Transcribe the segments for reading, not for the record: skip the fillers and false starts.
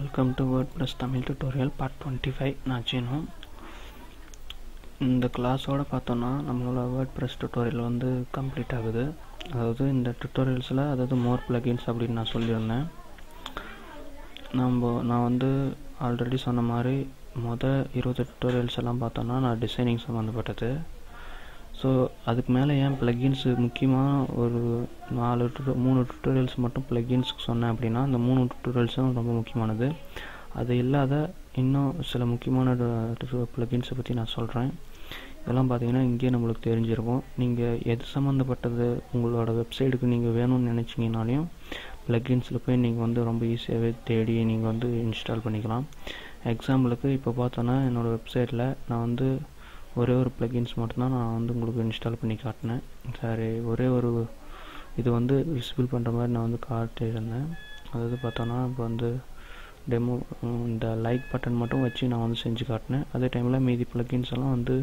Welcome to WordPress Tamil tutorial part 25. நான் சீனு. இந்த கிளாஸோடு பார்த்தோன்னா நம்மளோட வேர்ட்பிரஸ் டியூட்டோரியல் வந்து கம்ப்ளீட் ஆகுது. அதாவது இந்த டியூட்டோரியல்ஸில் மோர் பிளகின்ஸ் அப்படின்னு நான் சொல்லியிருந்தேன். நான் வந்து ஆல்ரெடி சொன்ன மாதிரி 20 டியூட்டோரியல்ஸ் எல்லாம் பார்த்தோன்னா நான் டிசைனிங் சம்மந்தப்பட்டது. ஸோ அதுக்கு மேலே ஏன் ப்ளகின்ஸு முக்கியமாக ஒரு 3 டியூட்டோரியல்ஸ் மட்டும் ப்ளகின்ஸுக்கு சொன்னேன் அப்படின்னா, அந்த 3 டியூட்டோரியல்ஸும் ரொம்ப முக்கியமானது. அது இல்லாத இன்னும் சில முக்கியமான ப்ளகின்ஸை பற்றி நான் சொல்கிறேன். இதெல்லாம் பார்த்தீங்கன்னா இங்கேயே நம்மளுக்கு தெரிஞ்சிருக்கும். நீங்கள் எது சம்மந்தப்பட்டது உங்களோட வெப்சைட்டுக்கு நீங்கள் வேணும்னு நினச்சிங்கனாலையும் ப்ளகின்ஸில் போய் நீங்கள் வந்து ரொம்ப ஈஸியாகவே தேடி நீங்கள் வந்து இன்ஸ்டால் பண்ணிக்கலாம். எக்ஸாம்பிளுக்கு இப்போ பார்த்தோன்னா என்னோடய வெப்சைட்டில் நான் வந்து ஒரே ஒரு ப்ளகின்ஸ் மட்டும்தான் நான் வந்து உங்களுக்கு இன்ஸ்டால் பண்ணி காட்டினேன். ஒரே ஒரு இது வந்து விசிபிள் பண்ணுற மாதிரி நான் வந்து காட்டியிருந்தேன். அதாவது பார்த்தோன்னா இப்போ வந்து டெமோ இந்த லைக் பட்டன் மட்டும் வச்சு நான் வந்து செஞ்சு காட்டினேன். அதே டைமில் மீதி ப்ளகின்ஸ் எல்லாம் வந்து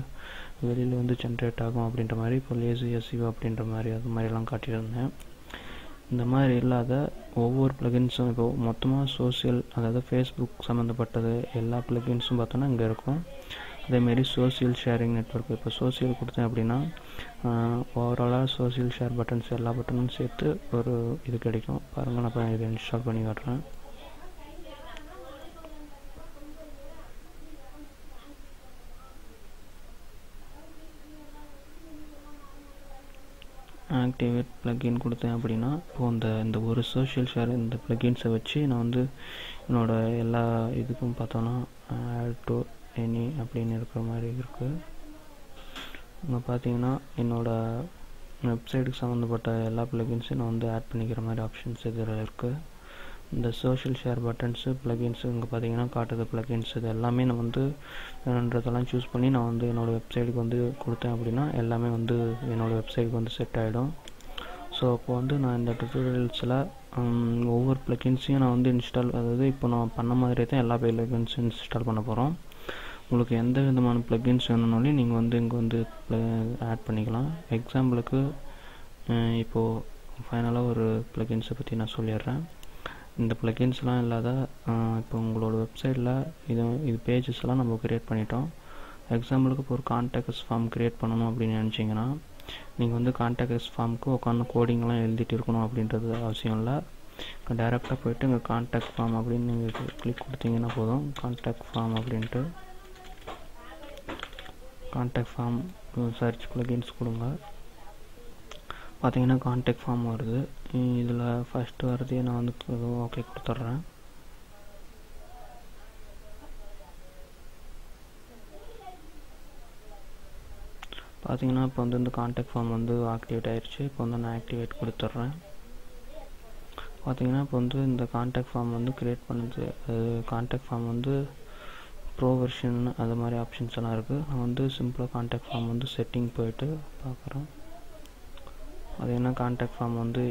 வெளியில் வந்து ஜென்ரேட் ஆகும் அப்படின்ற மாதிரி, இப்போ லேசி எஸ்இஓ அப்படின்ற மாதிரி அது மாதிரிலாம் காட்டியிருந்தேன். இந்த மாதிரி இல்லாத ஒவ்வொரு ப்ளகின்ஸும் இப்போ மொத்தமாக சோசியல், அதாவது ஃபேஸ்புக் சம்மந்தப்பட்டது எல்லா ப்ளகின்ஸும் பார்த்தோன்னா இங்கே இருக்கும். அதேமாரி சோசியல் ஷேரிங் நெட்வொர்க், இப்போ சோசியல் கொடுத்தேன் அப்படின்னா ஓவராலாக சோசியல் ஷேர் பட்டன்ஸ் எல்லா பட்டனும் சேர்த்து ஒரு இது கிடைக்கும். பாருங்கள், நான் இப்போ இதை இன்ஸ்டால் பண்ணி காட்டுறேன். ஆக்டிவேட் ப்ளகின் கொடுத்தேன் அப்படின்னா இப்போது இந்த ஒரு சோஷியல் ஷேர் இந்த ப்ளகின்ஸை வச்சு நான் வந்து என்னோடய எல்லா இதுக்கும் பார்த்தோன்னா ஆட் டு எனி அப்படின்னு இருக்கிற மாதிரி இருக்குது. இங்கே பார்த்தீங்கன்னா என்னோடய வெப்சைட்டுக்கு சம்மந்தப்பட்ட எல்லா ப்ளகின்ஸையும் நான் வந்து ஆட் பண்ணிக்கிற மாதிரி ஆப்ஷன்ஸ் இதில் இருக்குது. இந்த சோஷியல் ஷேர் பட்டன்ஸு ப்ளகின்ஸு இங்கே பார்த்தீங்கன்னா காட்டுது ப்ளகின்ஸ். இது எல்லாமே நான் வந்து வேணுன்றதெல்லாம் சூஸ் பண்ணி நான் வந்து என்னோடய வெப்சைட்டுக்கு வந்து கொடுத்தேன் அப்படின்னா எல்லாமே வந்து என்னோடய வெப்சைட்டுக்கு வந்து செட் ஆகிடும். ஸோ அப்போ வந்து நான் இந்த டியூட்டோரியல்ஸில் ஒவ்வொரு ப்ளகின்ஸையும் நான் வந்து அதாவது இப்போ நான் பண்ண மாதிரியே தான் எல்லா ப்ளகின்ஸும் இன்ஸ்டால் பண்ண போகிறோம். உங்களுக்கு எந்த விதமான ப்ளகின்ஸ் வேணும்னாலும் நீங்கள் வந்து இங்கே வந்து ஆட் பண்ணிக்கலாம். எக்ஸாம்பிளுக்கு இப்போது ஃபைனலாக ஒரு ப்ளகின்ஸை பற்றி நான் சொல்லிடுறேன். இந்த ப்ளகின்ஸ்லாம் இல்லாத இப்போ உங்களோட வெப்சைட்டில் இது பேஜஸ் எல்லாம் நம்ம க்ரியேட் பண்ணிட்டோம். எக்ஸாம்பிளுக்கு இப்போ ஒரு கான்டாக்ட் ஃபார்ம் க்ரியேட் பண்ணணும் அப்படின்னு நினச்சிங்கன்னா நீங்கள் வந்து கான்டாக்ட் ஃபார்முக்கு உட்காந்து கோடிங்லாம் எழுதிட்டு இருக்கணும் அப்படின்றது அவசியம் இல்லை. டேரெக்டாக போய்ட்டு இங்கே கான்டாக்ட் ஃபார்ம் அப்படின்னு நீங்கள் கிளிக் கொடுத்தீங்கன்னா போதும். கான்டாக்ட் ஃபார்ம் அப்படின்ட்டு கான்டாக்ட் ஃபார்ம் சர்ச் ப்ளகின்ஸ் கொடுங்க. பார்த்தீங்கன்னா கான்டாக்ட் ஃபார்ம் வருது. இதில் ஃபஸ்ட்டு வரதே நான் வந்து ஓகே கொடுத்துட்றேன். பார்த்தீங்கன்னா இப்போ வந்து இந்த கான்டாக்ட் ஃபார்ம் வந்து ஆக்டிவேட் ஆகிடுச்சு. இப்போ வந்து நான் ஆக்டிவேட் கொடுத்துட்றேன். பார்த்தீங்கன்னா இப்போ வந்து இந்த கான்டாக்ட் ஃபார்ம் வந்து க்ரியேட் பண்ணுது. கான்டாக்ட் ஃபார்ம் வந்து ப்ரோ வெர்ஷன் அது மாதிரி ஆப்ஷன்ஸ் எல்லாம் இருக்குது. நான் வந்து சிம்பிளாக கான்டாக்ட் ஃபார்ம் வந்து செட்டிங் போயிட்டு பார்க்குறேன். அது என்ன கான்டாக்ட் ஃபார்ம் வந்து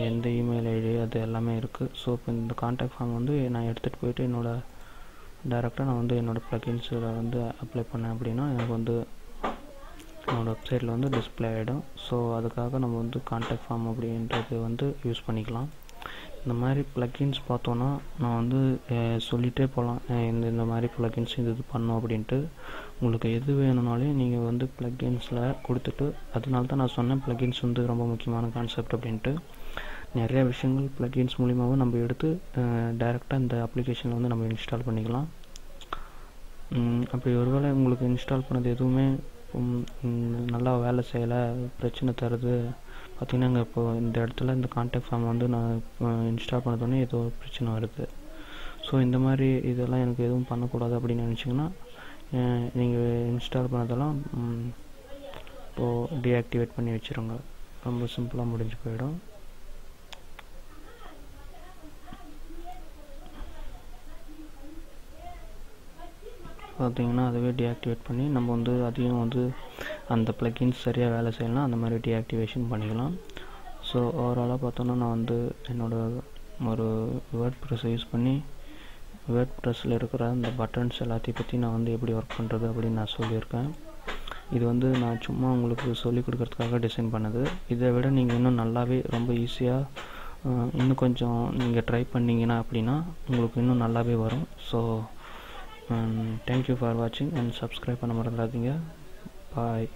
எந்த இமெயில் ஐடி அது எல்லாமே இருக்குது. ஸோ இப்போ இந்த கான்டாக்ட் ஃபார்ம் வந்து நான் எடுத்துகிட்டு போயிட்டு டேரெக்டாக நான் வந்து என்னோடய ப்ளகின்ஸில் வந்து அப்ளை பண்ணேன் அப்படின்னா எனக்கு வந்து என்னோடய வெப்சைட்டில் வந்து டிஸ்பிளே ஆகிடும். ஸோ அதுக்காக நம்ம வந்து கான்டாக்ட் ஃபார்ம் அப்படின்றது வந்து யூஸ் பண்ணிக்கலாம். இந்த மாதிரி ப்ளகின்ஸ் பார்த்தோன்னா நான் வந்து சொல்லிகிட்டே போகலாம். இந்த மாதிரி ப்ளகின்ஸ் இது பண்ணோம் அப்படின்ட்டு. உங்களுக்கு எது வேணும்னாலும் நீங்கள் வந்து ப்ளகின்ஸில் கொடுத்துட்டு, அதனால தான் நான் சொன்னேன் ப்ளகின்ஸ் வந்து ரொம்ப முக்கியமான கான்செப்ட் அப்படின்ட்டு. நிறைய விஷயங்கள் ப்ளகின்ஸ் மூலிமாவும் நம்ம எடுத்து டைரெக்டாக இந்த அப்ளிகேஷனில் வந்து நம்ம இன்ஸ்டால் பண்ணிக்கலாம். அப்படி ஒருவேளை உங்களுக்கு இன்ஸ்டால் பண்ணது எதுவுமே நல்லா வேலை செய்யலை, பிரச்சனை தருது பார்த்திங்கன்னா, இங்கே இப்போது இந்த இடத்துல இந்த கான்டாக்ட் ஃபார்ம் வந்து நான் இன்ஸ்டால் பண்ணதோடனே ஏதோ ஒரு பிரச்சனை வருது. ஸோ இந்த மாதிரி இதெல்லாம் எனக்கு எதுவும் பண்ணக்கூடாது அப்படின்னு நினச்சிங்கன்னா நீங்கள் இன்ஸ்டால் பண்ணதெல்லாம் இப்போது டீஆக்டிவேட் பண்ணி வச்சுருங்க. ரொம்ப சிம்பிளாக முடிஞ்சு போயிடும். பார்த்திங்கன்னா அதுவே டீஆக்டிவேட் பண்ணி நம்ம வந்து அதையும் வந்து அந்த ப்ளகின்ஸ் சரியாக வேலை செய்யலாம், அந்த மாதிரி டீஆக்டிவேஷன் பண்ணிக்கலாம். ஸோ ஓவராலாக பார்த்தோன்னா நான் வந்து என்னோடய ஒரு வேர்ட்பிரஸ்ஸை யூஸ் பண்ணி வேர்ட்பிரஸில் இருக்கிற அந்த பட்டன்ஸ் எல்லாத்தையும் பற்றி நான் வந்து எப்படி ஒர்க் பண்ணுறது அப்படின்னு நான் சொல்லியிருக்கேன். இது வந்து நான் சும்மா உங்களுக்கு சொல்லிக் கொடுக்கறதுக்காக டிசைன் பண்ணது. இதை விட நீங்கள் இன்னும் நல்லாவே ரொம்ப ஈஸியாக இன்னும் கொஞ்சம் நீங்கள் ட்ரை பண்ணிங்கன்னா அப்படின்னா உங்களுக்கு இன்னும் நல்லாவே வரும். ஸோ தேங்க்யூ ஃபார் வாட்சிங் அண்ட் சப்ஸ்கிரைப் பண்ண மறந்துடாதீங்க. பாய்.